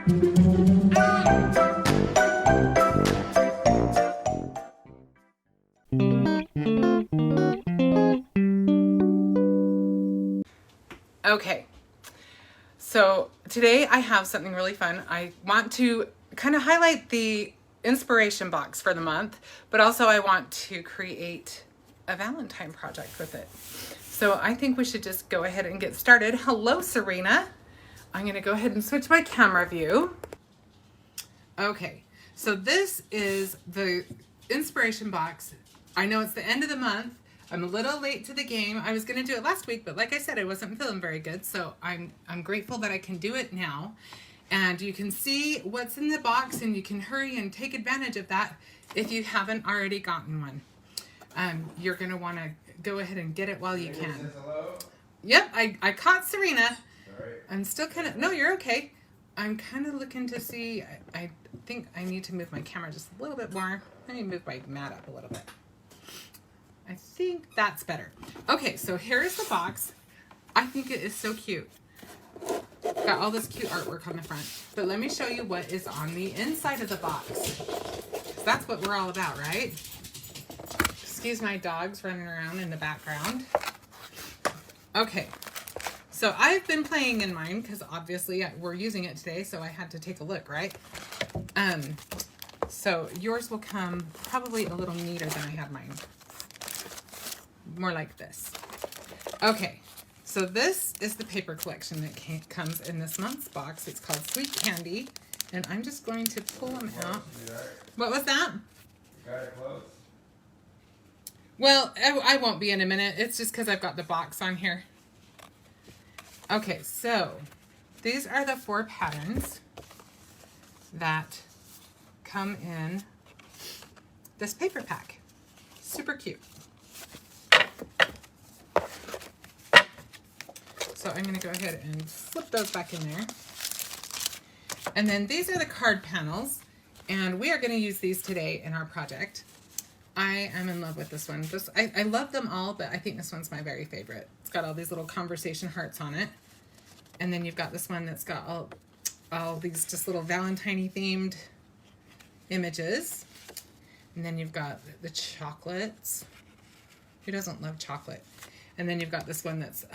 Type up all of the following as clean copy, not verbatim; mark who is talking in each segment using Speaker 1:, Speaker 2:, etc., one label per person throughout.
Speaker 1: Okay, so today I have something really fun. I want to kind of highlight the inspiration box for the month, but also I want to create a Valentine project with it. So I think we should just go ahead and get started. Hello, Serena. I'm gonna go ahead and switch my camera view. Okay, so this is the inspiration box. I know it's the end of the month. I'm a little late to the game. I was gonna do it last week, but like I said, I wasn't feeling very good. So I'm grateful that I can do it now. And you can see what's in the box and you can hurry and take advantage of that if you haven't already gotten one. You're gonna wanna go ahead and get it while you can. Yep, I caught Serena.
Speaker 2: Sorry.
Speaker 1: I'm still kind of, no, you're okay. I'm kind of looking to see, I think I need to move my camera just a little bit more. Let me move my mat up a little bit. I think that's better. Okay, so here's the box. I think it is so cute. Got all this cute artwork on the front. But let me show you what is on the inside of the box. That's what we're all about, right? Excuse my dogs running around in the background. Okay, so I've been playing in mine because obviously we're using it today, so I had to take a look, right? So yours will come probably a little neater than I had mine. More like this. Okay, so this is the paper collection that comes in this month's box. It's called Sweet Candy, and I'm just going to pull them out. What was that?
Speaker 2: Got it close?
Speaker 1: Well, I won't be in a minute. It's just because I've got the box on here. Okay, so these are the 4 patterns that come in this paper pack. Super cute. So I'm going to go ahead and flip those back in there. And then these are the card panels, and we are going to use these today in our project. I am in love with this one. I love them all, but I think this one's my very favorite. It's got all these little conversation hearts on it. And then you've got this one that's got all these just little Valentine-y themed images. And then you've got the chocolates. Who doesn't love chocolate? And then you've got this one that's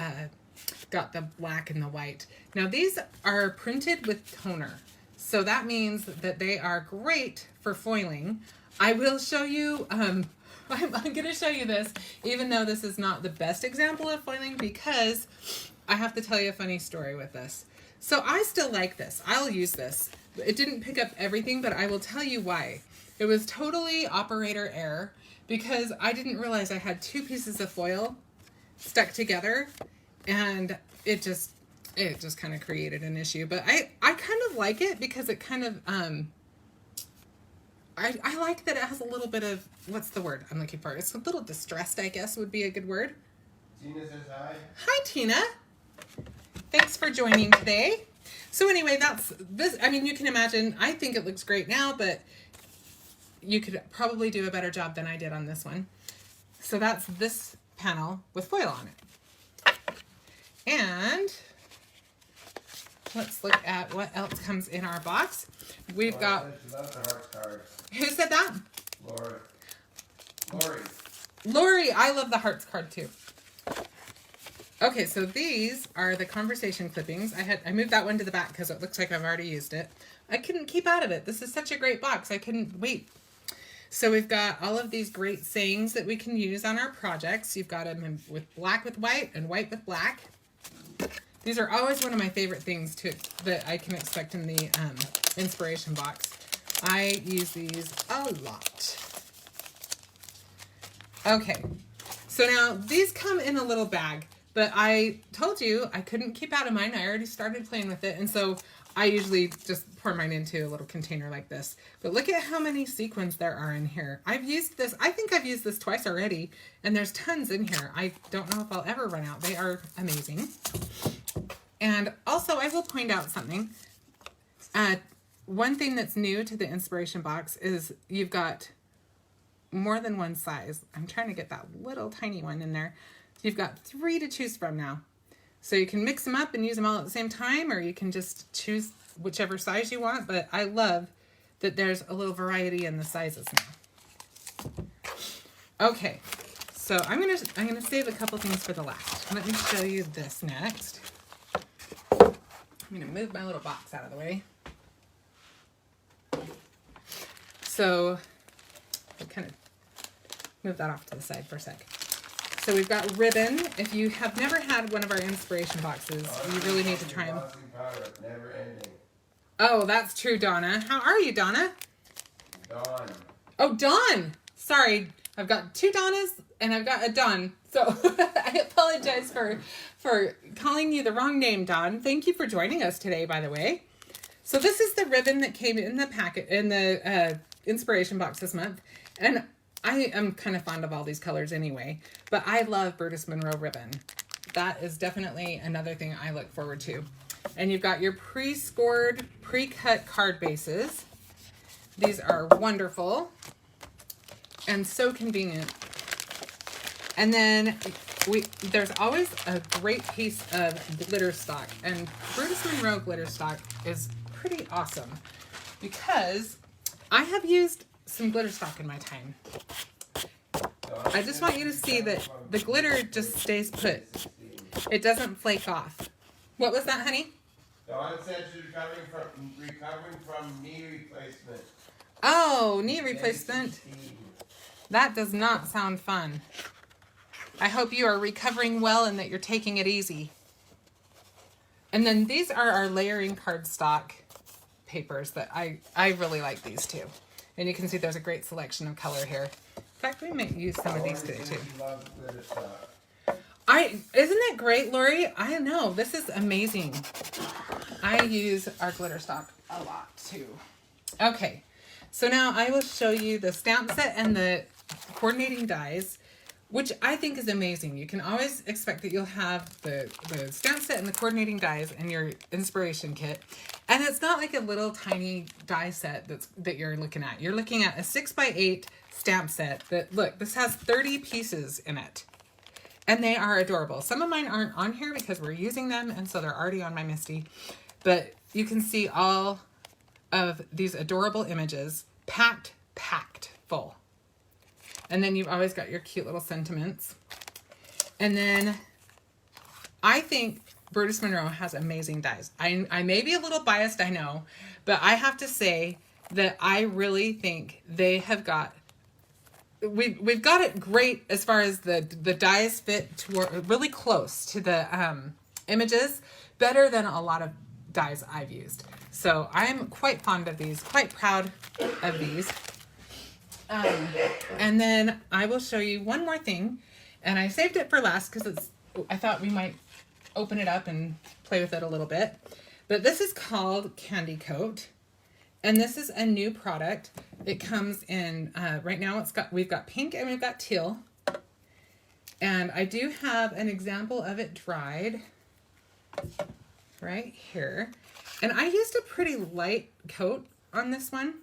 Speaker 1: got the black and the white. Now these are printed with toner. So that means that they are great for foiling. I will show you, I'm going to show you this, even though this is not the best example of foiling, because I have to tell you a funny story with this. So I still like this. I'll use this. It didn't pick up everything, but I will tell you why. It was totally operator error because I didn't realize I had 2 pieces of foil stuck together, and it just kind of created an issue. But I kind of like it because it kind of, I like that it has a little bit of, what's the word I'm looking for? It's a little distressed, I guess would be a good word.
Speaker 2: Tina says hi.
Speaker 1: Hi, Tina. Thanks for joining today. So anyway, that's this. I mean, you can imagine, I think it looks great now, but you could probably do a better job than I did on this one. So that's this panel with foil on it. And let's look at what else comes in our box. We've got...
Speaker 2: She loves the hearts cards.
Speaker 1: Who said that?
Speaker 2: Lori.
Speaker 1: Lori, I love the hearts card too. Okay, so these are the conversation clippings. I moved that one to the back because it looks like I've already used it. I couldn't keep out of it. This is such a great box. I couldn't wait. So we've got all of these great sayings that we can use on our projects. You've got them with black with white and white with black. These are always one of my favorite things that I can expect in the inspiration box. I use these a lot. Okay, so now these come in a little bag, but I told you I couldn't keep out of mine. I already started playing with it, and so I usually just pour mine into a little container like this. But look at how many sequins there are in here. I've used this, I think I've used this twice already, and there's tons in here. I don't know if I'll ever run out. They are amazing. And also, I will point out something. One thing that's new to the inspiration box is you've got more than one size. I'm trying to get that little tiny one in there. You've got 3 to choose from now. So you can mix them up and use them all at the same time, or you can just choose whichever size you want. But I love that there's a little variety in the sizes now. Okay, so I'm gonna save a couple things for the last. Let me show you this next. I'm gonna move my little box out of the way. So I'll kind of move that off to the side for a sec. So we've got ribbon. If you have never had one of our inspiration boxes, you really need to try them.
Speaker 2: Never ending.
Speaker 1: Oh, that's true, Donna. How are you, Donna?
Speaker 2: Dawn.
Speaker 1: Oh, Dawn. Sorry, I've got two Donnas and I've got a Dawn. So I apologize for calling you the wrong name, Dawn. Thank you for joining us today, by the way. So this is the ribbon that came in the packet, in the inspiration box this month. And I am kind of fond of all these colors anyway, but I love Burtis Monroe ribbon. That is definitely another thing I look forward to. And you've got your pre-scored, pre-cut card bases. These are wonderful and so convenient. And then there's always a great piece of glitter stock, and Burtis Monroe glitter stock is pretty awesome because I have used some glitter stock in my time. I just want you to see that the glitter just stays put. It doesn't flake off. What was that, honey?
Speaker 2: Dawn said she's recovering from knee replacement.
Speaker 1: Oh, knee replacement. That does not sound fun. I hope you are recovering well and that you're taking it easy. And then these are our layering cardstock papers that I really like these too. And you can see there's a great selection of color here. In fact, we might use some of these today too. Isn't it great, Lori? I know, this is amazing. I use our glitter stock a lot too. Okay, so now I will show you the stamp set and the coordinating dies, which I think is amazing. You can always expect that you'll have the stamp set and the coordinating dies in your inspiration kit. And it's not like a little tiny die set that you're looking at. You're looking at a 6x8 stamp set that, look, this has 30 pieces in it. And they are adorable. Some of mine aren't on here because we're using them, and so they're already on my Misty. But you can see all of these adorable images packed full. And then you've always got your cute little sentiments. And then I think Burtis Monroe has amazing dies. I may be a little biased, I know, but I have to say that I really think they have got, we've got it great as far as the dies fit toward, really close to the images, better than a lot of dies I've used. So I'm quite fond of these, quite proud of these. And then I will show you one more thing, and I saved it for last because I thought we might open it up and play with it a little bit. But this is called Candy Coat, and this is a new product. It comes in right now. We've got pink and we've got teal, and I do have an example of it dried right here. And I used a pretty light coat on this one.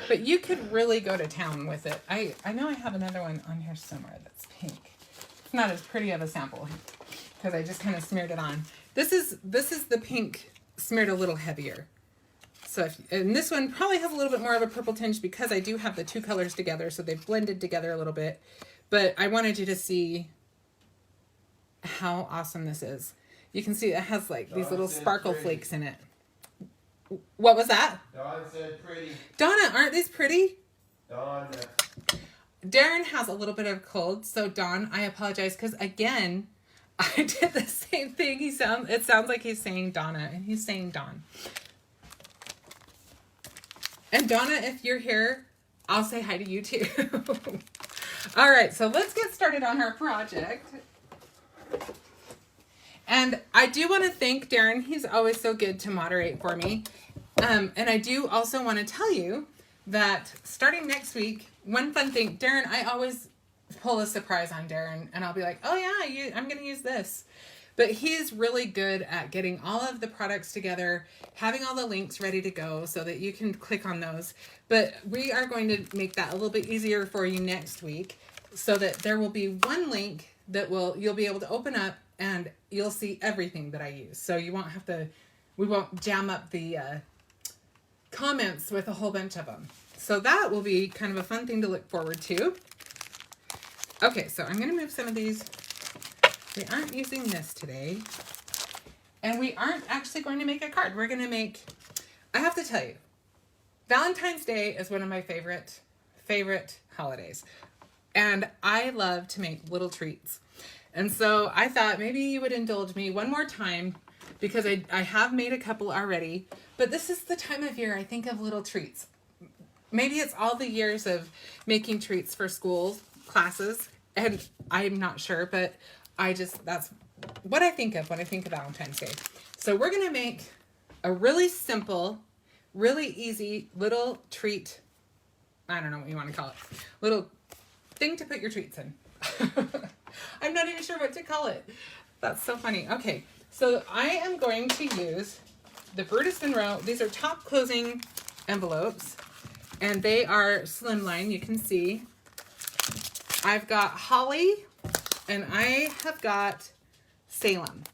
Speaker 1: But you could really go to town with it. I know I have another one on here somewhere that's pink. It's not as pretty of a sample because I just kind of smeared it on. This is the pink smeared a little heavier. So and this one probably has a little bit more of a purple tinge because I do have the two colors together, so they've blended together a little bit. But I wanted you to see how awesome this is. You can see it has like these little sparkle flakes in it. What was that?
Speaker 2: Dawn said pretty.
Speaker 1: Donna, aren't these pretty?
Speaker 2: Dawn.
Speaker 1: Darren has a little bit of cold, so Dawn, I apologize because again, I did the same thing. It sounds like he's saying Donna, and he's saying Dawn. And Donna, if you're here, I'll say hi to you too. All right, so let's get started on our project. And I do want to thank Darren. He's always so good to moderate for me. And I do also want to tell you that starting next week, one fun thing, Darren, I always pull a surprise on Darren, and I'll be like, oh yeah, I'm going to use this. But he's really good at getting all of the products together, having all the links ready to go so that you can click on those. But we are going to make that a little bit easier for you next week so that there will be one link that you'll be able to open up and you'll see everything that I use. So you won't have to, we won't jam up the comments with a whole bunch of them. So that will be kind of a fun thing to look forward to. Okay, so I'm going to move some of these. We aren't using this today. And we aren't actually going to make a card. We're going to make, I have to tell you, Valentine's Day is one of my favorite holidays. And I love to make little treats. And so I thought maybe you would indulge me one more time, because I have made a couple already. But this is the time of year I think of little treats. Maybe it's all the years of making treats for school classes, and I'm not sure, but that's what I think of when I think of Valentine's Day. So we're going to make a really simple, really easy little treat. I don't know what you want to call it. Little thing to put your treats in. I'm not even sure what to call it. That's so funny. Okay, so I am going to use the Brutus Monroe. These are top closing envelopes, and they are Slimline. You can see I've got Holly, and I have got Salem.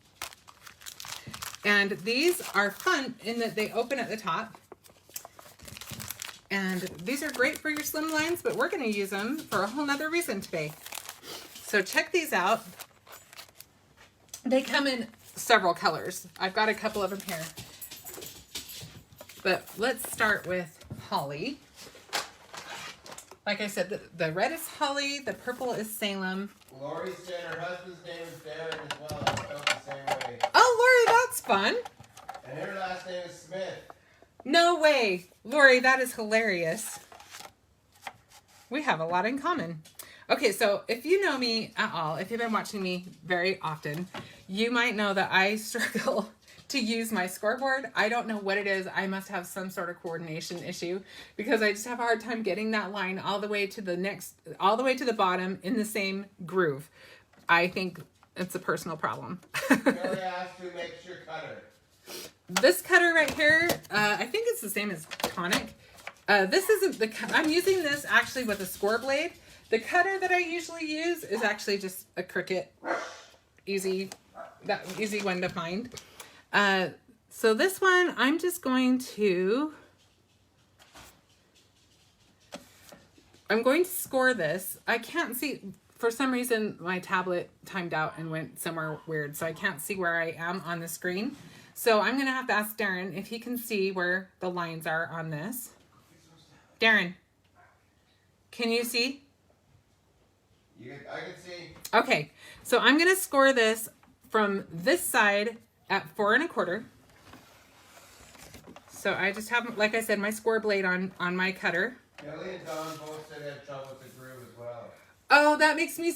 Speaker 1: And these are fun in that they open at the top. And these are great for your Slimlines, but we're going to use them for a whole nother reason today. So check these out. They come in several colors. I've got a couple of them here. But let's start with Holly. Like I said, the red is Holly, the purple is Salem.
Speaker 2: Lori said her husband's name is Darren as well. It's spelled the same way.
Speaker 1: Oh, Lori, that's fun.
Speaker 2: And her last name is Smith.
Speaker 1: No way. Lori, that is hilarious. We have a lot in common. Okay, so if you know me at all, if you've been watching me very often, you might know that I struggle to use my scoreboard. I don't know what it is. I must have some sort of coordination issue, because I just have a hard time getting that line all the way to the bottom in the same groove. I think it's a personal problem.
Speaker 2: Kelly asked who makes your cutter.
Speaker 1: This cutter right here, I think it's the same as Tonic. This isn't I'm using this actually with a score blade. The cutter that I usually use is actually just a Cricut. Easy one to find. So this one, I'm just going to score this. I can't see, for some reason, my tablet timed out and went somewhere weird, so I can't see where I am on the screen. So I'm going to have to ask Darren if he can see where the lines are on this. Darren, can you see?
Speaker 2: I can see.
Speaker 1: Okay, so I'm going to score this from this side at 4 1/4. So I just have, like I said, my score blade on my cutter.
Speaker 2: Kelly and Don both said they had trouble with the groove as well.
Speaker 1: Oh, that makes me,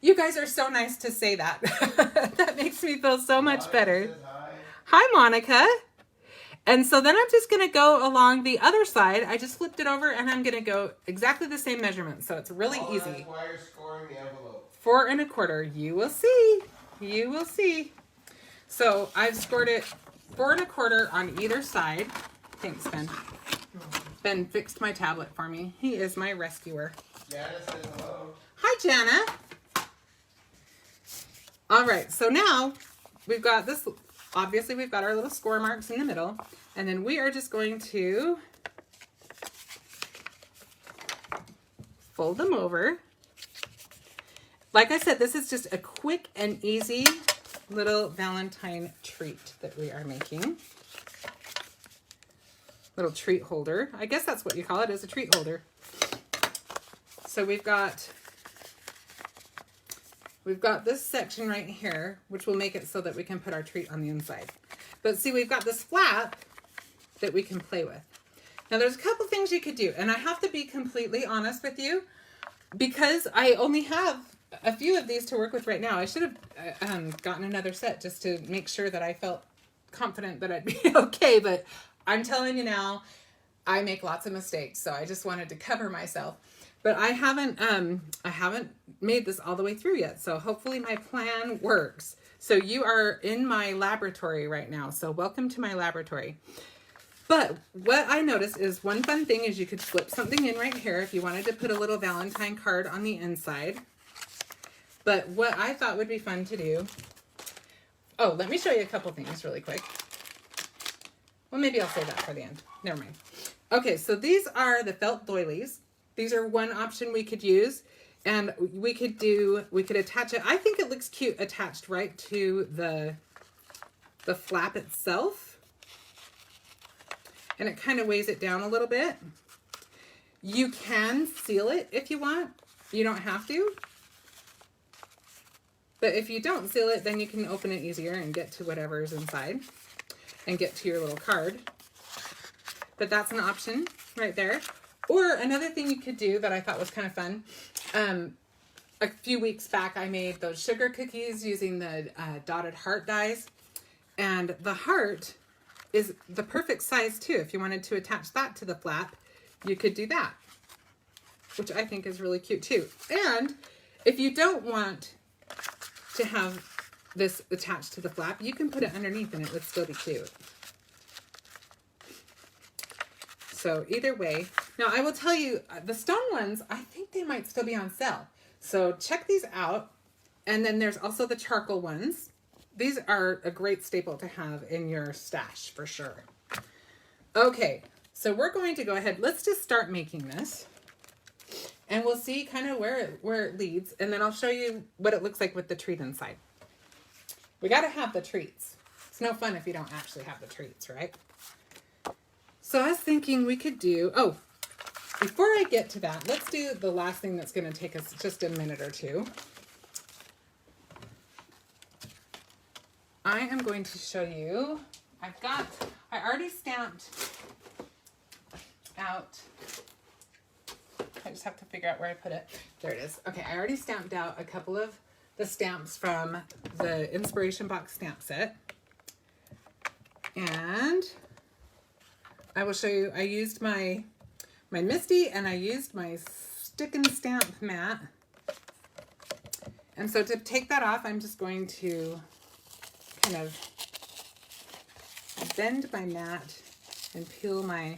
Speaker 1: you guys are so nice to say that. That makes me feel so much better.
Speaker 2: Says hi.
Speaker 1: Hi, Monica. And so then I'm just going to go along the other side. I just flipped it over, and I'm going to go exactly the same measurement. So it's really easy.
Speaker 2: That's why you're scoring the envelope.
Speaker 1: 4 1/4. You will see. You will see. So I've scored it 4 1/4 on either side. Thanks, Ben. Ben fixed my tablet for me. He is my rescuer.
Speaker 2: Jana says hello.
Speaker 1: Hi, Jana. All right, so now we've got this. Obviously, we've got our little score marks in the middle, and then we are just going to fold them over. Like I said, this is just a quick and easy little Valentine treat that we are making. Little treat holder. I guess that's what you call it, is a treat holder. So we've got this section right here, which will make it so that we can put our treat on the inside. But see, we've got this flap that we can play with. Now there's a couple things you could do, and I have to be completely honest with you, because I only have a few of these to work with right now. I should have gotten another set just to make sure that I felt confident that I'd be okay, but I'm telling you now, I make lots of mistakes, so I just wanted to cover myself. But I haven't made this all the way through yet, so hopefully my plan works. So you are in my laboratory right now, so welcome to my laboratory. But what I noticed is one fun thing is you could slip something in right here if you wanted to put a little Valentine card on the inside. But what I thought would be fun to do Oh, let me show you a couple things really quick. Well, maybe I'll say that for the end. Never mind. Okay, so these are the felt doilies. These are one option we could use. And we could attach it. I think it looks cute attached right to the flap itself. And it kind of weighs it down a little bit. You can seal it if you want. You don't have to. But if you don't seal it, then you can open it easier and get to whatever's inside and get to your little card. But that's an option right there. Or another thing you could do that I thought was kind of fun. A few weeks back, I made those sugar cookies using the dotted heart dies. And the heart is the perfect size too. If you wanted to attach that to the flap, you could do that, which I think is really cute too. And if you don't want to have this attached to the flap, you can put it underneath and it would still be cute. So either way. Now I will tell you, the stone ones, I think they might still be on sale. So check these out. And then there's also the charcoal ones. These are a great staple to have in your stash for sure. Okay, so we're going to go ahead. Let's just start making this. And we'll see kind of where it leads. And then I'll show you what it looks like with the treat inside. We got to have the treats. It's no fun if you don't actually have the treats, right? So I was thinking we could do, oh, before I get to that, let's do the last thing that's going to take us just a minute or two. I am going to show you, I already stamped out, I just have to figure out where I put it. There it is. Okay, I already stamped out a couple of the stamps from the Inspiration Box stamp set. And I will show you, I used my Misty and I used my stick and stamp mat. And so to take that off, I'm just going to kind of bend my mat and peel my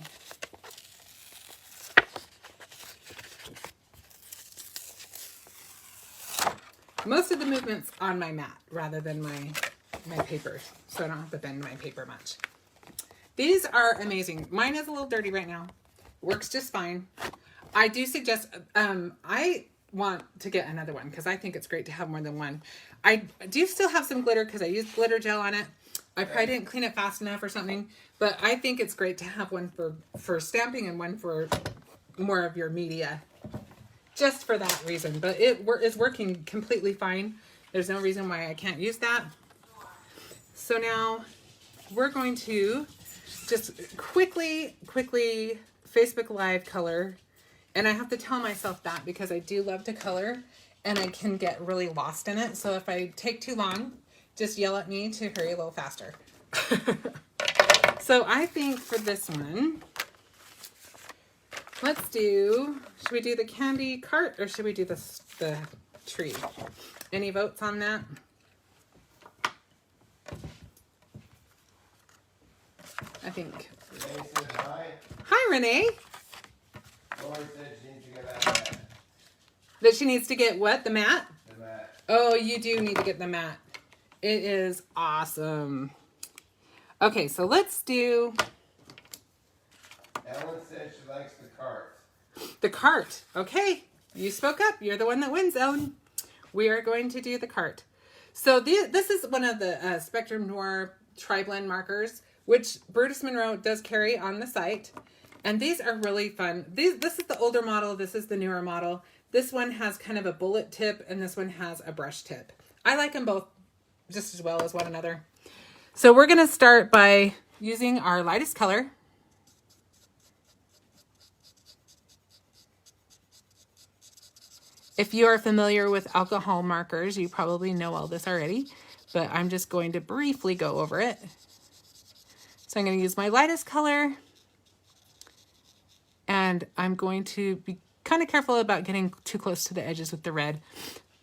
Speaker 1: most of the movements on my mat rather than my paper, so I don't have to bend my paper much. These are amazing. Mine is a little dirty right now. Works just fine. I do suggest, I want to get another one because I think it's great to have more than one. I do still have some glitter because I used glitter gel on it. I probably didn't clean it fast enough or something, but I think it's great to have one for stamping and one for more of your media. Just for that reason, but it is working completely fine. There's no reason why I can't use that. So now we're going to just quickly Facebook Live color. And I have to tell myself that because I do love to color and I can get really lost in it. So if I take too long, just yell at me to hurry a little faster. So I think for this one, should we do the candy cart or should we do the tree? Any votes on that? I think.
Speaker 2: Renee said hi.
Speaker 1: Hi, Renee.
Speaker 2: Lori said she needs to get that mat.
Speaker 1: That she needs to get what? The mat?
Speaker 2: The mat.
Speaker 1: Oh, you do need to get the mat. It is awesome. Okay, so let's do...
Speaker 2: Ellen said she likes the cart.
Speaker 1: The cart. Okay, you spoke up. You're the one that wins, Ellen. We are going to do the cart. So this is one of the Spectrum Noir tri-blend markers, which Brutus Monroe does carry on the site. And these are really fun. This is the older model. This is the newer model. This one has kind of a bullet tip and this one has a brush tip. I like them both just as well as one another. So we're going to start by using our lightest color. If you are familiar with alcohol markers, you probably know all this already, but I'm just going to briefly go over it. So I'm going to use my lightest color, and I'm going to be kind of careful about getting too close to the edges with the red.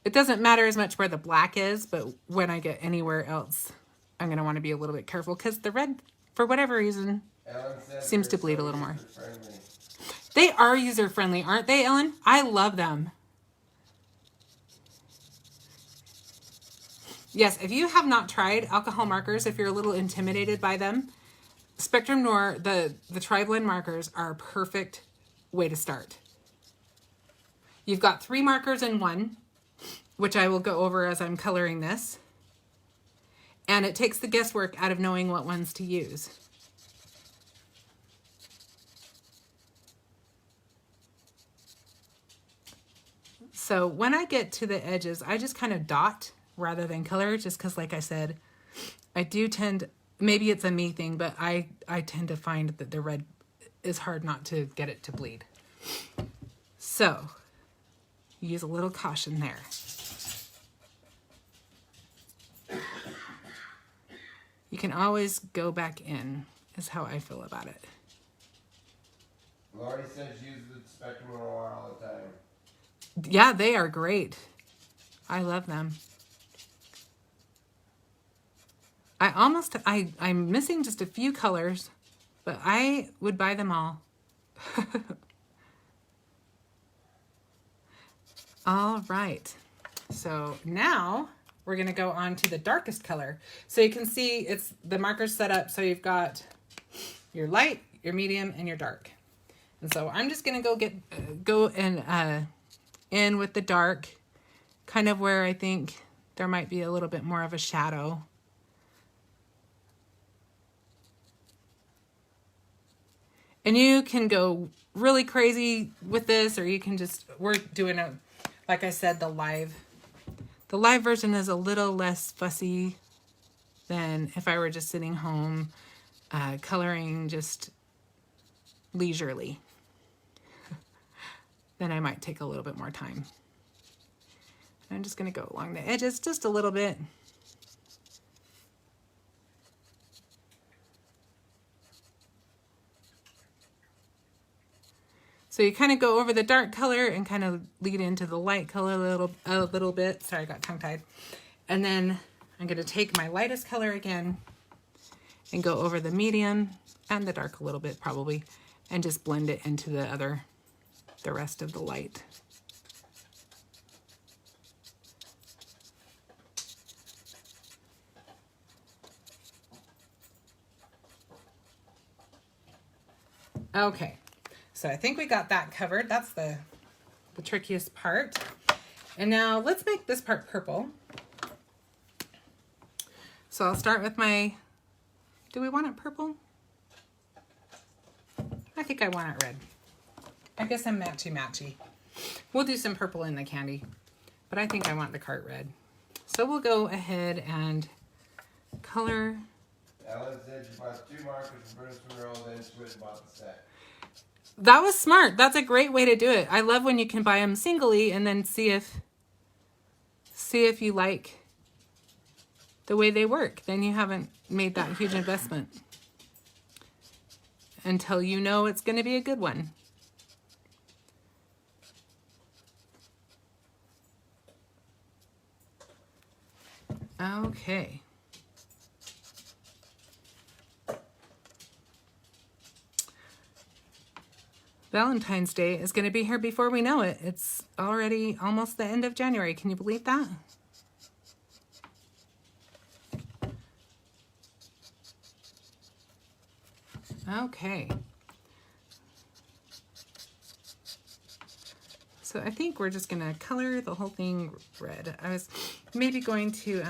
Speaker 1: It doesn't matter as much where the black is, but when I get anywhere else, I'm going to want to be a little bit careful because the red, for whatever reason, seems to bleed a little more. They are user-friendly, aren't they, Ellen? I love them. Yes, if you have not tried alcohol markers, if you're a little intimidated by them, Spectrum Noir, the tri-blend markers are a perfect way to start. You've got 3 markers in one, which I will go over as I'm coloring this. And it takes the guesswork out of knowing what ones to use. So when I get to the edges, I just kind of dot rather than color, just because, like I said, I do tend, maybe it's a me thing, but I tend to find that the red is hard not to get it to bleed. So use a little caution there. You can always go back in, is how I feel about it.
Speaker 2: Lori says use the Spectrum Noir all the time.
Speaker 1: Yeah, they are great. I love them. I'm missing just a few colors, but I would buy them all. All right. So now we're going to go on to the darkest color. So you can see it's the markers set up. So you've got your light, your medium, and your dark. And so I'm just going to go in with the dark, kind of where I think there might be a little bit more of a shadow. And you can go really crazy with this, or you can just, we're doing a, like I said, the live version is a little less fussy than if I were just sitting home coloring just leisurely. Then I might take a little bit more time. I'm just going to go along the edges just a little bit. So you kind of go over the dark color and kind of lead into the light color a little bit. Sorry, I got tongue-tied. And then I'm going to take my lightest color again and go over the medium and the dark a little bit probably, and just blend it into the rest of the light. Okay, so I think we got that covered. That's the trickiest part. And now let's make this part purple. So I'll start with my, do we want it purple? I think I want it red. I guess I'm matchy-matchy. We'll do some purple in the candy, but I think I want the cart red. So we'll go ahead and color.
Speaker 2: Ellen said she bought 2 markers from Bruce Monroe, then she went and bought the set.
Speaker 1: That was smart. That's a great way to do it. I love when you can buy them singly and then see if you like the way they work. Then you haven't made that huge investment until you know it's going to be a good one. Okay. Valentine's Day is going to be here before we know it. It's already almost the end of January. Can you believe that? Okay. So I think we're just going to color the whole thing red. I was maybe going to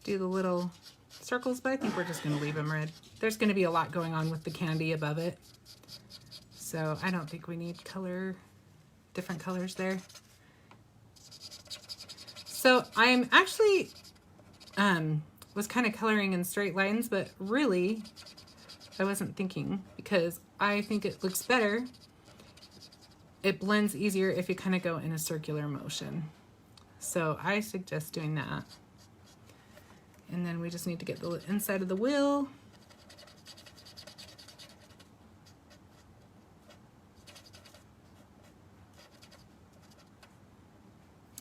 Speaker 1: do the little circles, but I think we're just going to leave them red. There's going to be a lot going on with the candy above it. So I don't think we need different colors there. So I'm actually was kind of coloring in straight lines, but really I wasn't thinking, because I think it looks better. It blends easier if you kind of go in a circular motion. So I suggest doing that. And then we just need to get the inside of the wheel.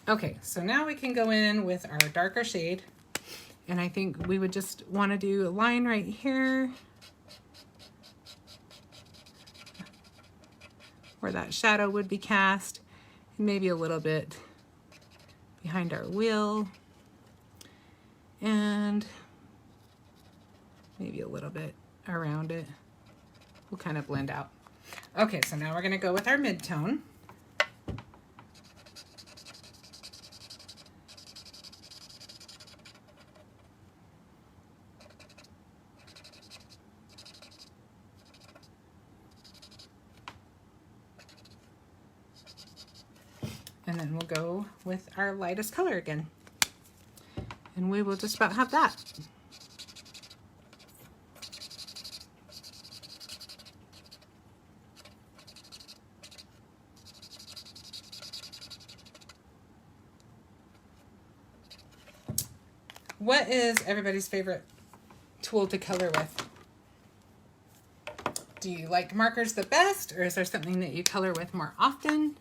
Speaker 1: Okay, so now we can go in with our darker shade. And I think we would just want to do a line right here where that shadow would be cast. maybe a little bit behind our wheel, and maybe a little bit around it. Will kind of blend out. Okay, so now we're going to go with our mid-tone. And then we'll go with our lightest color again. And we will just about have that. What is everybody's favorite tool to color with? Do you like markers the best, or is there something that you color with more often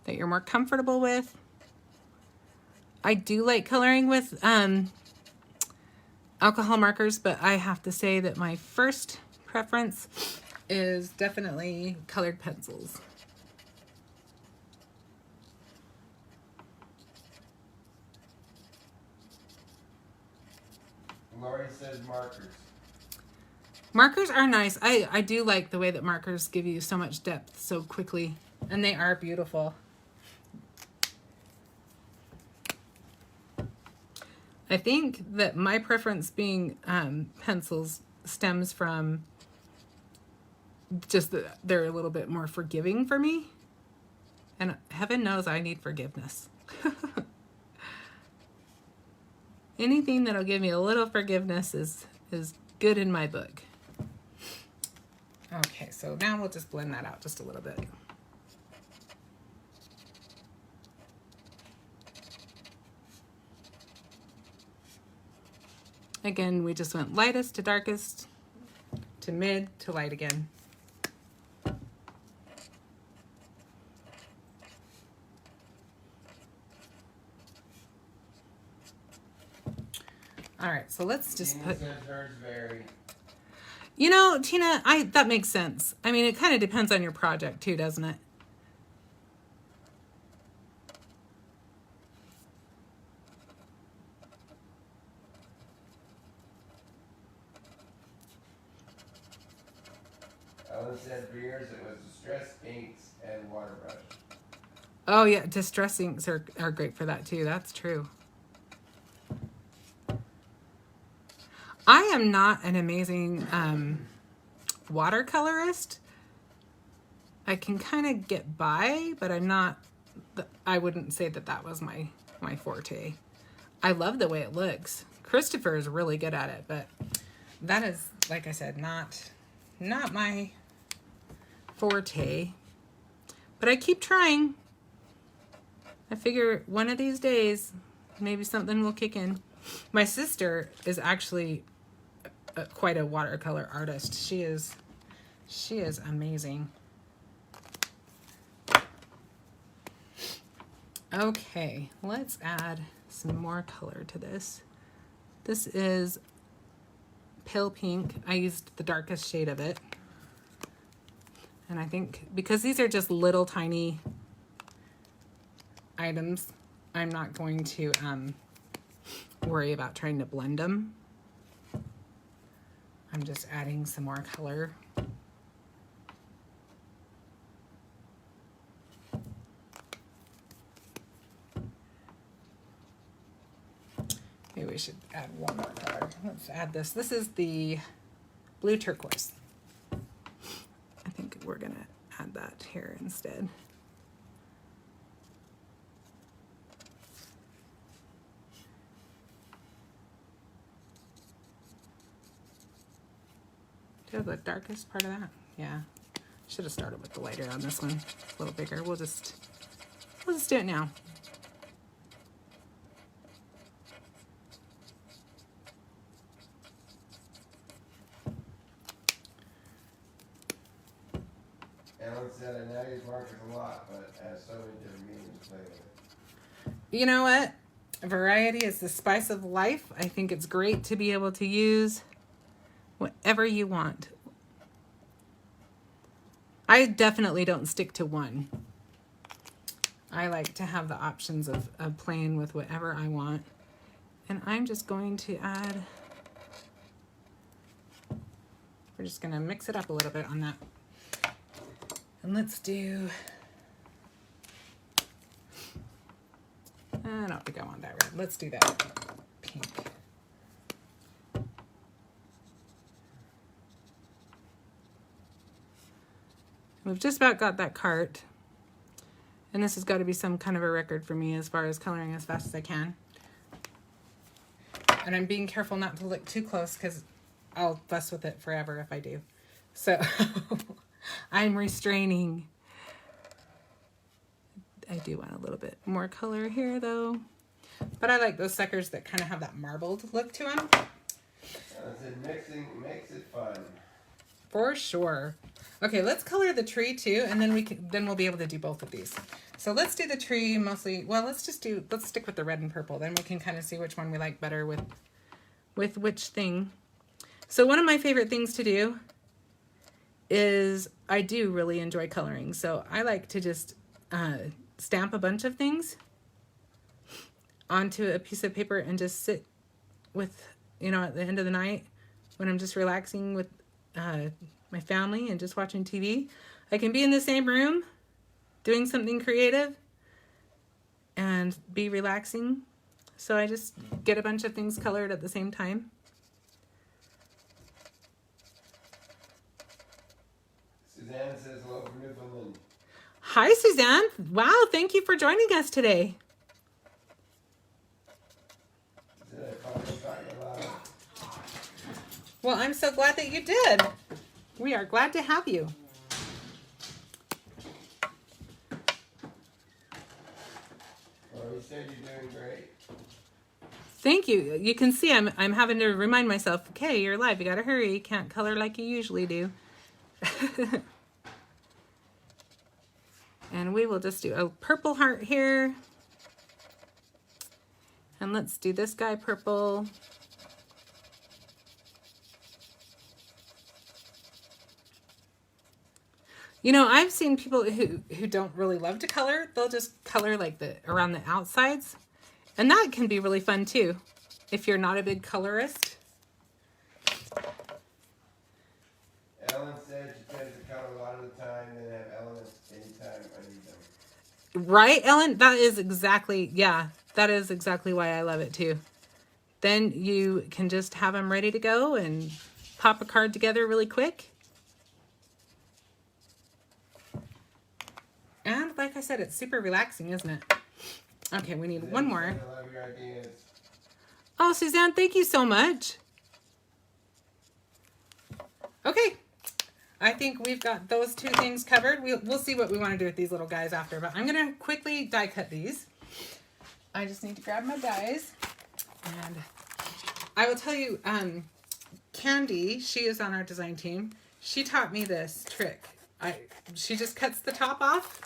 Speaker 1: that you're more comfortable with? I do like coloring with alcohol markers, but I have to say that my first preference is definitely colored pencils.
Speaker 2: Lori says markers.
Speaker 1: Markers are nice. I do like the way that markers give you so much depth so quickly, and they are beautiful. I think that my preference being pencils stems from just that they're a little bit more forgiving for me, and heaven knows I need forgiveness. Anything that'll give me a little forgiveness is good in my book. Okay, so now we'll just blend that out just a little bit. Again, we just went lightest to darkest to mid to light again. All right, so let's just
Speaker 2: Tina
Speaker 1: put...
Speaker 2: says hers vary.
Speaker 1: You know, Tina, that makes sense. I mean, it kind of depends on your project too, doesn't it?
Speaker 2: Ellen said for years it was distress inks and water brush.
Speaker 1: Oh yeah, distress inks are great for that too. That's true. I am not an amazing watercolorist. I can kind of get by, but I'm not. I wouldn't say that was my forte. I love the way it looks. Christopher is really good at it, but that is, like I said, not my forte. But I keep trying. I figure one of these days, maybe something will kick in. My sister is actually quite a watercolor artist. She is amazing. Okay, let's add some more color to this. This is pale pink. I used the darkest shade of it. And I think because these are just little tiny items, I'm not going to worry about trying to blend them. I'm just adding some more color. Maybe we should add one more color. Let's add this. This is the blue turquoise. I think we're gonna add that here instead. Do you have the darkest part of that? Yeah. Should have started with the lighter on this one. A little bigger. We'll just do it now.
Speaker 2: Ellen said I now use markers a lot, but has so many different meanings to play with.
Speaker 1: You know what? Variety is the spice of life. I think it's great to be able to use whatever you want. I definitely don't stick to one. I like to have the options of playing with whatever I want. And I'm just going to add, we're just going to mix it up a little bit on that. And let's do, I don't think I want that red. Let's do that pink. We've just about got that cart. And this has got to be some kind of a record for me as far as coloring as fast as I can. And I'm being careful not to look too close because I'll fuss with it forever if I do. So I'm restraining. I do want a little bit more color here though. But I like those suckers that kind of have that marbled look to them.
Speaker 2: Mixing makes it fun.
Speaker 1: For sure. Okay, let's color the tree too, and then we'll be able to do both of these. So let's do the tree mostly. Well, let's stick with the red and purple. Then we can kind of see which one we like better with which thing. So one of my favorite things to do is I do really enjoy coloring. So I like to just stamp a bunch of things onto a piece of paper and just sit with, at the end of the night when I'm just relaxing with my family and just watching TV. I can be in the same room doing something creative and be relaxing. So I just get a bunch of things colored at the same time.
Speaker 2: Suzanne says hello from Newfoundland.
Speaker 1: Hi, Suzanne. Wow, thank you for joining us today. Well, I'm so glad that you did. We are glad to have you.
Speaker 2: Well, you said you're doing great.
Speaker 1: Thank you. You can see I'm having to remind myself, okay, you're live. You got to hurry. You can't color like you usually do. And we will just do a purple heart here. And let's do this guy purple. I've seen people who don't really love to color. They'll just color like around the outsides. And that can be really fun too, if you're not a big colorist.
Speaker 2: Ellen said she tends to color a lot of the time and have elements anytime I need them.
Speaker 1: Right, Ellen? That is exactly why I love it too. Then you can just have them ready to go and pop a card together really quick. And like I said, it's super relaxing, isn't it? Okay, we need one more.
Speaker 2: I love your ideas.
Speaker 1: Oh, Suzanne, thank you so much. Okay, I think we've got those two things covered. We'll see what we want to do with these little guys after, but I'm going to quickly die cut these. I just need to grab my dies. And I will tell you, Candy, she is on our design team. She taught me this trick. She just cuts the top off.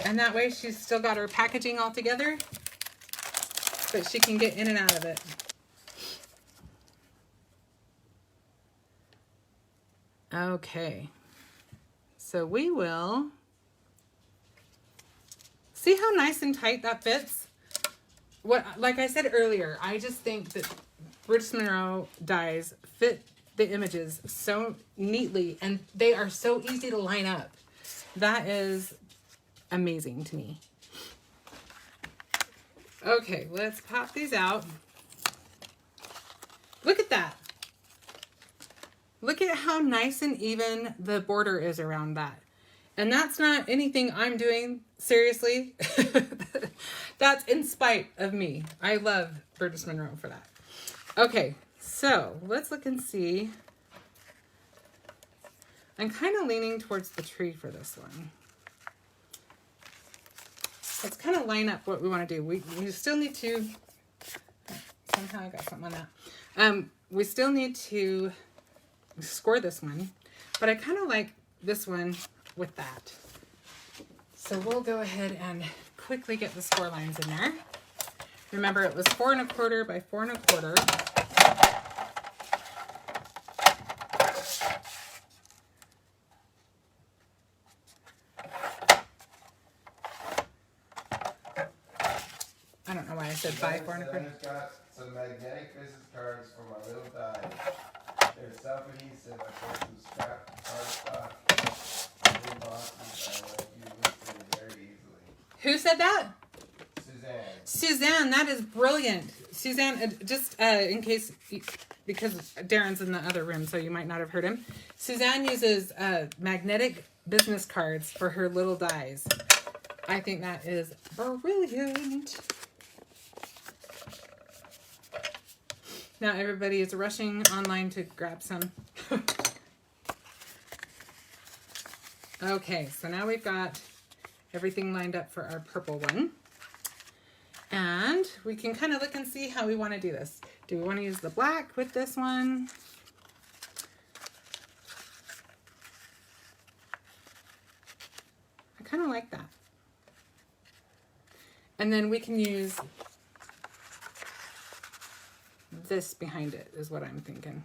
Speaker 1: And that way she's still got her packaging all together, but she can get in and out of it. Okay. So we will see how nice and tight that fits. Like I said earlier, I just think that British Monroe dies fit the images so neatly, and they are so easy to line up. That is amazing to me. Okay, let's pop these out. Look at that. Look at how nice and even the border is around that. And that's not anything I'm doing, seriously. That's in spite of me. I love British Monroe for that. Okay, so let's look and see. I'm kind of leaning towards the tree for this one. Let's kind of line up what we want to do. We still need to, somehow I got something on that. We still need to score this one, but I kind of like this one with that. So we'll go ahead and quickly get the score lines in there. Remember, it was 4 1/4 by 4 1/4. said buy 4 1/4.
Speaker 2: I've got some magnetic business cards for my little die. They're self-adhesive. I put some scrap cardstock in boxes. I like you lifting it very easily.
Speaker 1: Who said that?
Speaker 2: Suzanne.
Speaker 1: Suzanne, that is brilliant. Suzanne, just in case, because Darren's in the other room, so you might not have heard him. Suzanne uses magnetic business cards for her little dies. I think that is brilliant. Now everybody is rushing online to grab some. Okay, so now we've got everything lined up for our purple one. And we can kind of look and see how we want to do this. Do we want to use the black with this one? I kind of like that. And then we can use this behind it is what I'm thinking.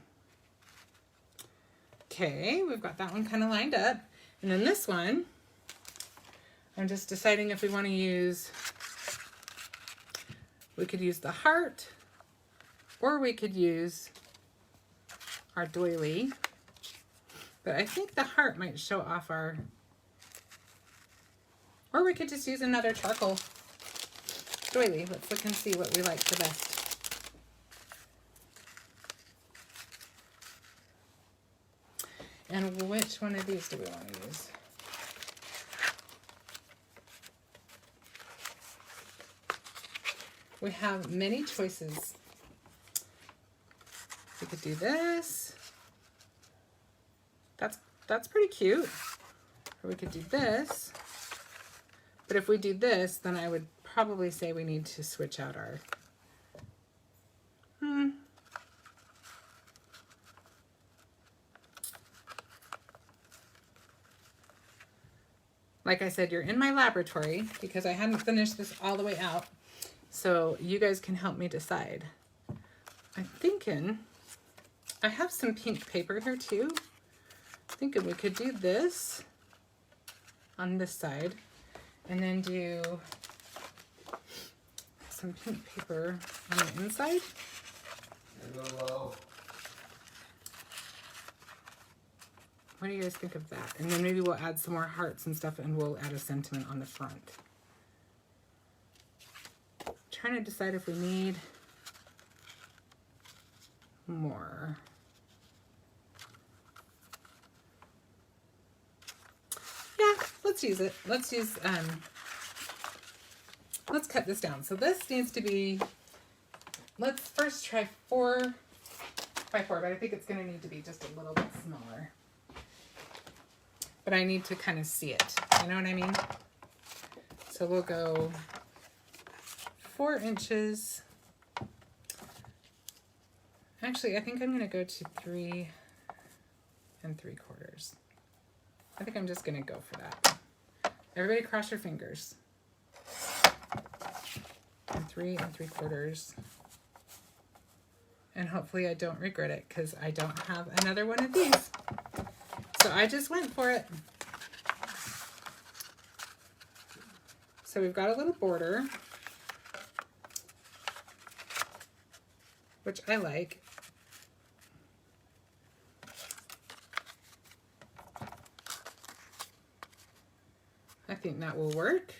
Speaker 1: Okay, we've got that one kind of lined up. And then this one, I'm just deciding if we want to use, we could use the heart, or we could use our doily. But I think the heart might show off our, or we could just use another charcoal doily. Let's look and see what we like the best. And which one of these do we want to use? We have many choices. We could do this. That's pretty cute. Or we could do this. But if we do this, then I would probably say we need to switch out our Like I said, you're in my laboratory because I hadn't finished this all the way out. So you guys can help me decide. I'm thinking, I have some pink paper here too. Thinking we could do this on this side and then do some pink paper on the inside.
Speaker 2: A little low.
Speaker 1: What do you guys think of that? And then maybe we'll add some more hearts and stuff and we'll add a sentiment on the front. Trying to decide if we need more. Yeah, let's use it. Let's use, let's cut this down. So this needs to be, let's first try 4 by 4, but I think it's going to need to be just a little bit smaller. But I need to kind of see it. You know what I mean? So we'll go 4 inches. Actually, I think I'm going to go to 3 3/4. I think I'm just going to go for that. Everybody cross your fingers. And 3 3/4. And hopefully I don't regret it because I don't have another one of these. So I just went for it. So we've got a little border, which I like. I think that will work.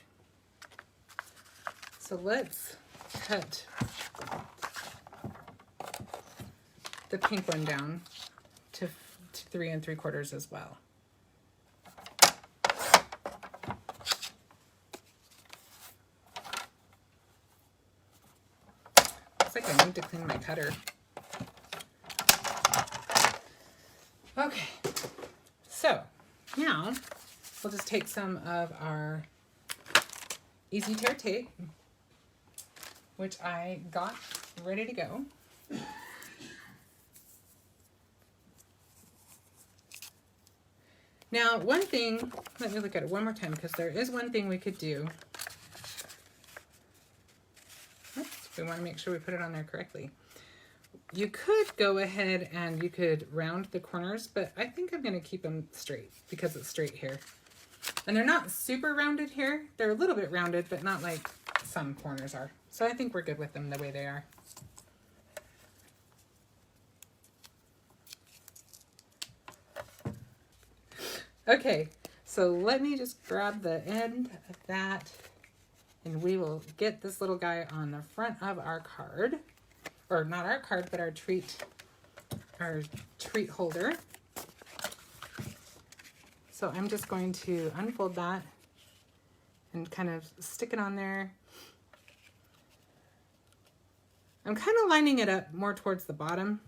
Speaker 1: So let's cut the pink one down to 3 3/4 as well. Looks like I need to clean my cutter. Okay, so now we'll just take some of our Easy Tear tape, which I got ready to go. Now, one thing, let me look at it one more time because there is one thing we could do. Oops, we want to make sure we put it on there correctly. You could go ahead and you could round the corners, but I think I'm going to keep them straight because it's straight here. And they're not super rounded here. They're a little bit rounded, but not like some corners are. So I think we're good with them the way they are. Okay, so let me just grab the end of that and we will get this little guy on the front of our card. Or not our card, but our treat holder. So I'm just going to unfold that and kind of stick it on there. I'm kind of lining it up more towards the bottom.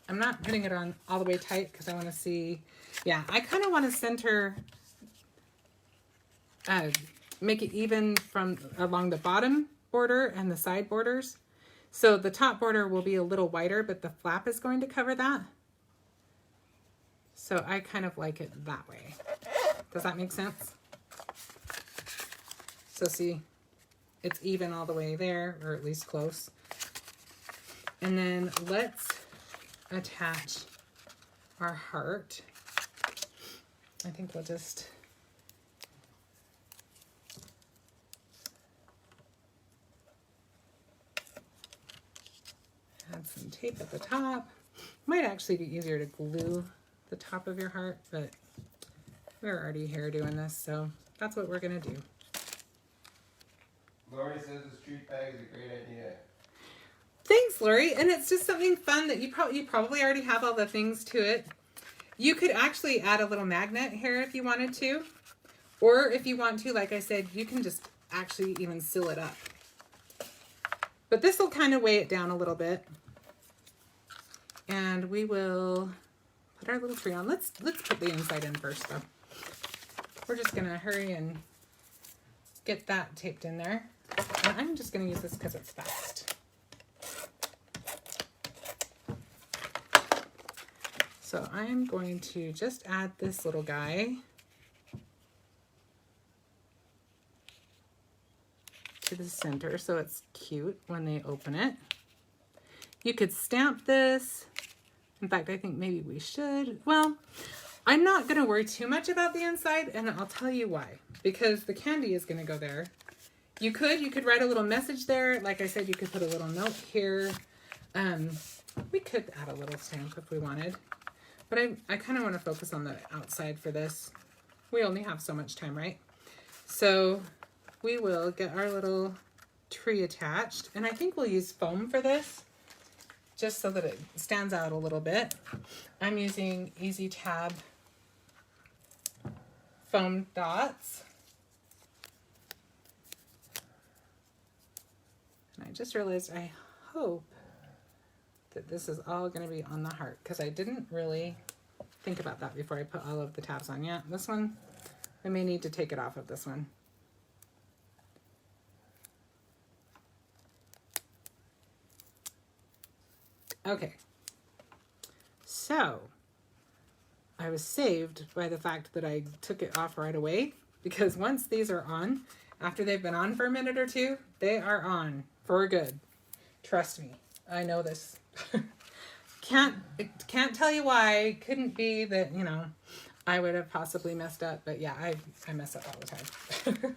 Speaker 1: I'm not putting it on all the way tight because I want to see, yeah, I kind of want to center, make it even from along the bottom border and the side borders. So the top border will be a little wider, but the flap is going to cover that. So I kind of like it that way. Does that make sense? So see, it's even all the way there, or at least close. And then let's attach our heart. I think we'll just add some tape at the top. Might actually be easier to glue the top of your heart, but we're already here doing this, so that's what we're gonna do.
Speaker 2: Lori says the street bag is a great idea.
Speaker 1: Thanks, Lori. And it's just something fun that you probably already have all the things to it. You could actually add a little magnet here if you wanted to, or if you want to, like I said, you can just actually even seal it up. But this will kind of weigh it down a little bit. And we will put our little tree on. Let's put the inside in first, though. We're just gonna hurry and get that taped in there. And I'm just gonna use this because it's fast. So I'm going to just add this little guy to the center so it's cute when they open it. You could stamp this. In fact, I think maybe we should. Well, I'm not going to worry too much about the inside, and I'll tell you why. Because the candy is going to go there. You could write a little message there. Like I said, you could put a little note here. We could add a little stamp if we wanted. But I kind of want to focus on the outside for this. We only have so much time, right? So we will get our little tree attached. And I think we'll use foam for this, just so that it stands out a little bit. I'm using Easy Tab foam dots. And I just realized I hope that this is all going to be on the heart, because I didn't really think about that before I put all of the tabs on. Yeah, this one, I may need to take it off of this one. Okay, so I was saved by the fact that I took it off right away, because once these are on, after they've been on for a minute or two, they are on for good. Trust me, I know this. Can't tell you why. Couldn't be that, you know, I would have possibly messed up, but yeah, I mess up all the time.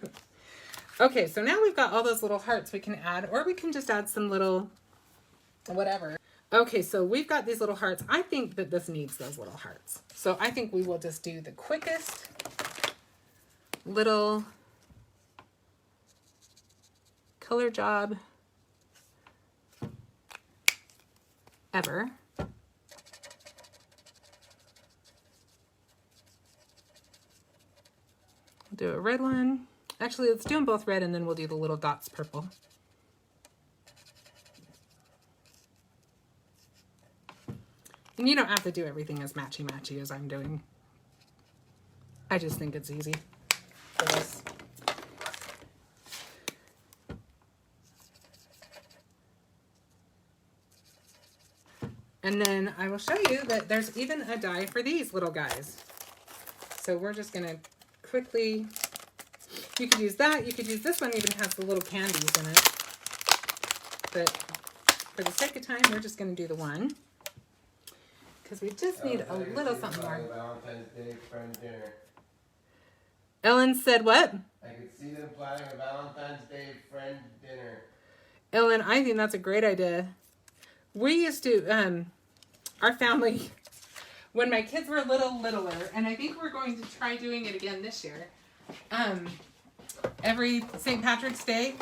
Speaker 1: Okay, so now we've got all those little hearts we can add, or we can just add some little whatever. Okay, so we've got these little hearts. I think that this needs those little hearts. So I think we will just do the quickest little color job ever. We'll do a red one. Actually, let's do them both red, and then we'll do the little dots purple. And you don't have to do everything as matchy-matchy as I'm doing. I just think it's easy for this. And then I will show you that there's even a die for these little guys. So we're just going to quickly, you could use that, you could use this one, even has the little candies in it. But for the sake of time, we're just going to do the one. Because we just need a little something more.
Speaker 2: Valentine's Day friend dinner.
Speaker 1: Ellen said what?
Speaker 2: I could see them planning a Valentine's Day friend dinner.
Speaker 1: Ellen, I think that's a great idea. We used to, our family, when my kids were a little littler, and I think we're going to try doing it again this year, every St. Patrick's Day,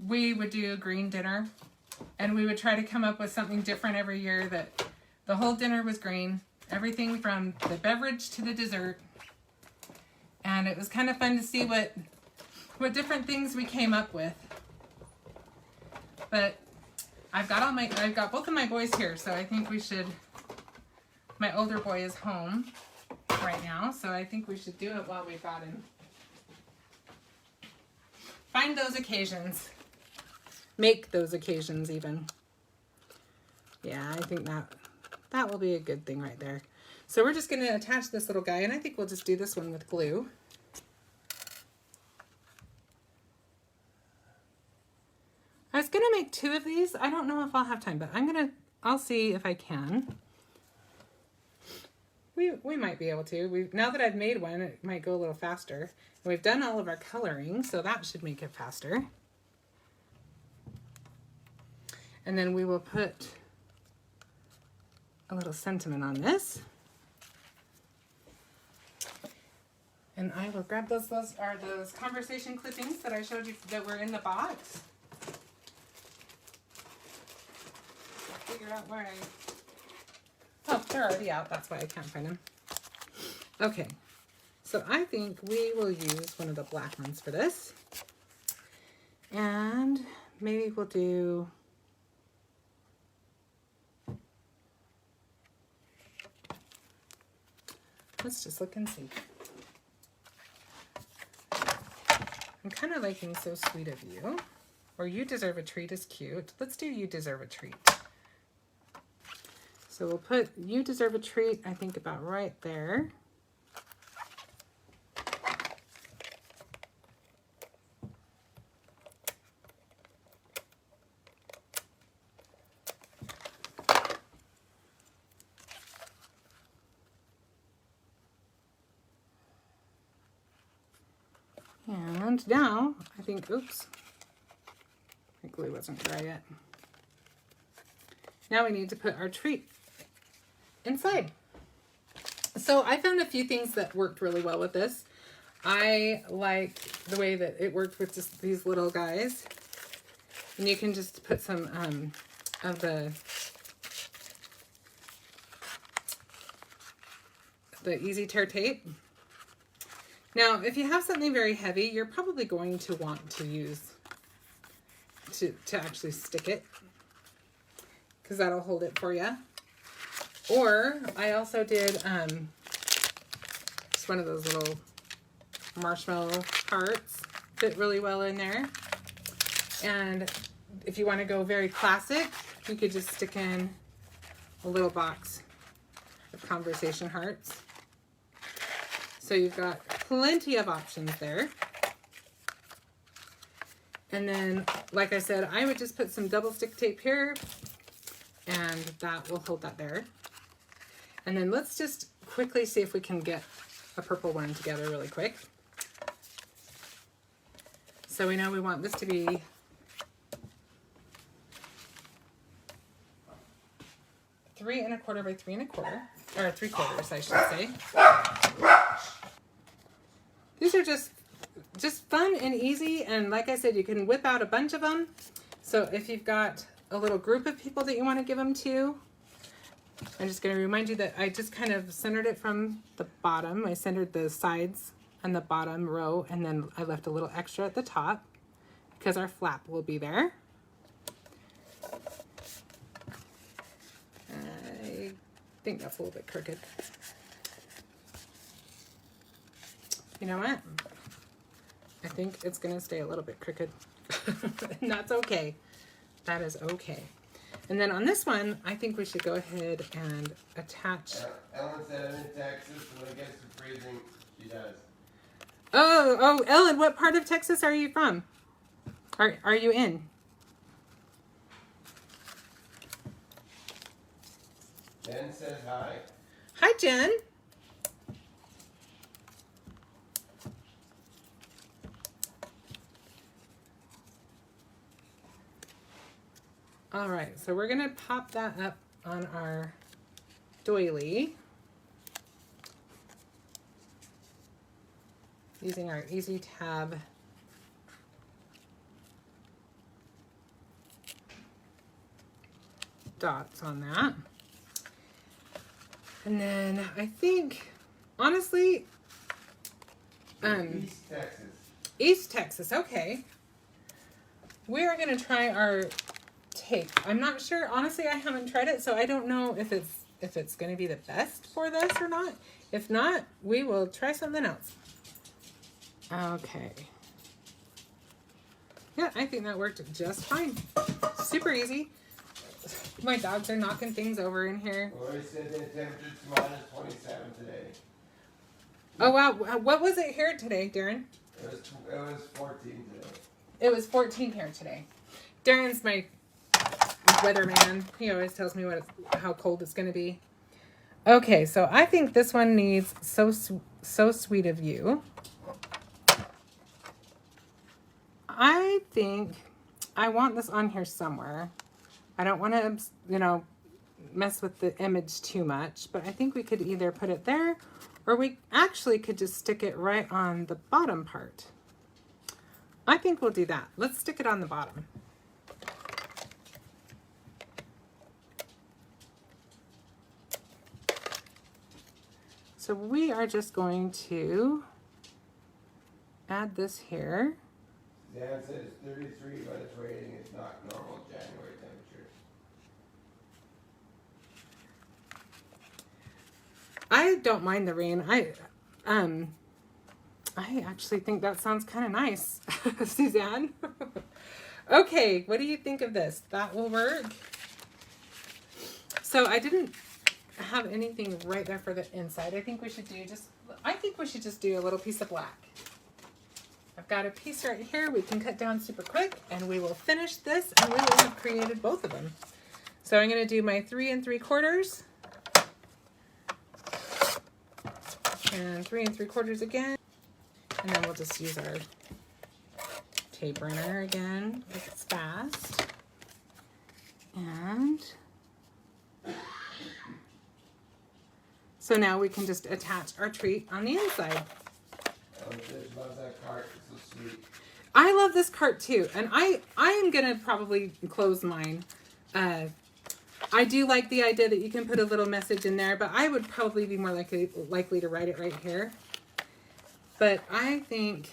Speaker 1: we would do a green dinner, and we would try to come up with something different every year that the whole dinner was green, everything from the beverage to the dessert. And it was kind of fun to see what different things we came up with. But I've got both of my boys here, so I think we should, my older boy is home right now, so I think we should do it while we've got him. Find those occasions. Make those occasions even. Yeah, I think that will be a good thing right there. So we're just going to attach this little guy, and I think we'll just do this one with glue. I was going to make 2 of these. I don't know if I'll have time, but I'll see if I can. We might be able to. Now that I've made one, it might go a little faster. And we've done all of our coloring, so that should make it faster. And then we will put a little sentiment on this. And I will grab those are those conversation clippings that I showed you that were in the box. Figure out where oh, they're already out. That's why I can't find them. Okay, so I think we will use one of the black ones for this. And maybe we'll do let's just look and see. I'm kind of liking So Sweet of You. Or You Deserve a Treat is cute. Let's do You Deserve a Treat. So we'll put You Deserve a Treat, I think about right there. And now, I think, oops, my glue wasn't dry yet. Now we need to put our treat inside. So I found a few things that worked really well with this. I like the way that it worked with just these little guys. And you can just put some of the easy tear tape. Now, if you have something very heavy, you're probably going to want to use, to actually stick it, because that'll hold it for you. Or, I also did just one of those little marshmallow hearts, fit really well in there. And if you want to go very classic, you could just stick in a little box of conversation hearts. So you've got plenty of options there. And then, like I said, I would just put some double stick tape here, and that will hold that there. And then let's just quickly see if we can get a purple one together really quick. So we know we want this to be three and a quarter by 3 1/4, or 3/4, I should say. These are just fun and easy, and like I said, you can whip out a bunch of them. So if you've got a little group of people that you want to give them to, I'm just going to remind you that I just kind of centered it from the bottom. I centered the sides and the bottom row, and then I left a little extra at the top because our flap will be there. I think that's a little bit crooked. You know what? I think it's going to stay a little bit crooked. And that's okay. That is okay. And then on this one, I think we should go ahead and attach.
Speaker 2: Ellen said I'm in Texas, and when it gets to freezing, she does.
Speaker 1: Oh, Ellen, what part of Texas are you from? Are you in?
Speaker 2: Jen says hi.
Speaker 1: Hi, Jen. All right, so we're gonna pop that up on our doily using our Easy Tab dots on that. And then I think, honestly,
Speaker 2: East Texas.
Speaker 1: East Texas, okay. We are gonna try our tape. I'm not sure, honestly, I haven't tried it, so I don't know if it's gonna be the best for this or not. If not, we will try something else. Okay. Yeah, I think that worked just fine. Super easy. My dogs are knocking things over in here.
Speaker 2: Lori said the temperature's -27 today.
Speaker 1: Oh wow, what was it here today, Darren?
Speaker 2: It was 14 today.
Speaker 1: It was 14 here today. Darren's my weatherman. He always tells me how cold it's going to be. Okay, so I think this one needs So Sweet of You. I think I want this on here somewhere. I don't want to, you know, mess with the image too much, but I think we could either put it there or we actually could just stick it right on the bottom part. I think we'll do that. Let's stick it on the bottom. So we are just going to add this here.
Speaker 2: Dan said it's 33, but it's raining. It's not normal January temperature.
Speaker 1: I don't mind the rain. I actually think that sounds kind of nice, Suzanne. Okay, what do you think of this? That will work. So I didn't have anything right there for the inside. I think we should just do a little piece of black. I've got a piece right here we can cut down super quick, and we will finish this, and we will have created both of them. So I'm going to do my 3 3/4 and 3 3/4 again, and then we'll just use our tape runner again if it's fast. And so now we can just attach our treat on the inside.
Speaker 2: Ellen loves that cart. It's so sweet.
Speaker 1: I love this cart too, and I am gonna probably close mine. I do like the idea that you can put a little message in there, but I would probably be more likely to write it right here. But I think,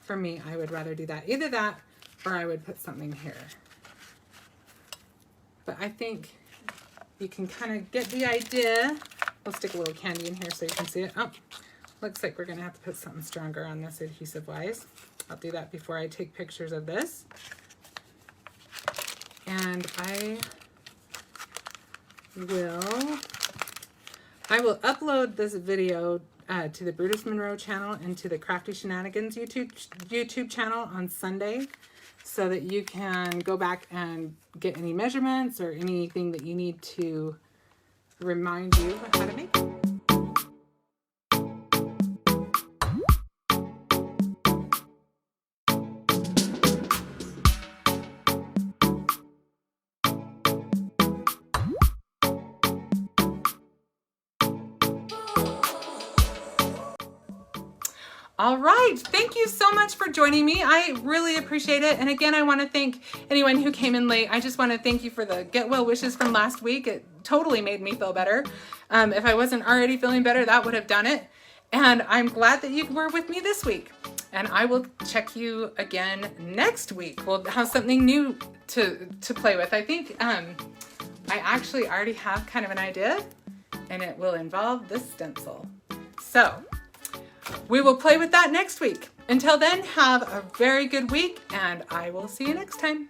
Speaker 1: for me, I would rather do that. Either that, or I would put something here. But I think you can kind of get the idea. We'll stick a little candy in here so you can see it. Oh, looks like we're gonna have to put something stronger on this adhesive-wise. I'll do that before I take pictures of this. And I will upload this video to the Brutus Monroe channel and to the Crafty Shenanigans YouTube channel on Sunday, so that you can go back and get any measurements or anything that you need to remind you how to make it. All right, thank you so much for joining me. I really appreciate it. And again, I want to thank anyone who came in late. I just want to thank you for the get well wishes from last week. It totally made me feel better. If I wasn't already feeling better, that would have done it. And I'm glad that you were with me this week. And I will check you again next week. We'll have something new to play with. I think I actually already have kind of an idea, and it will involve this stencil. So we will play with that next week. Until then, have a very good week, and I will see you next time.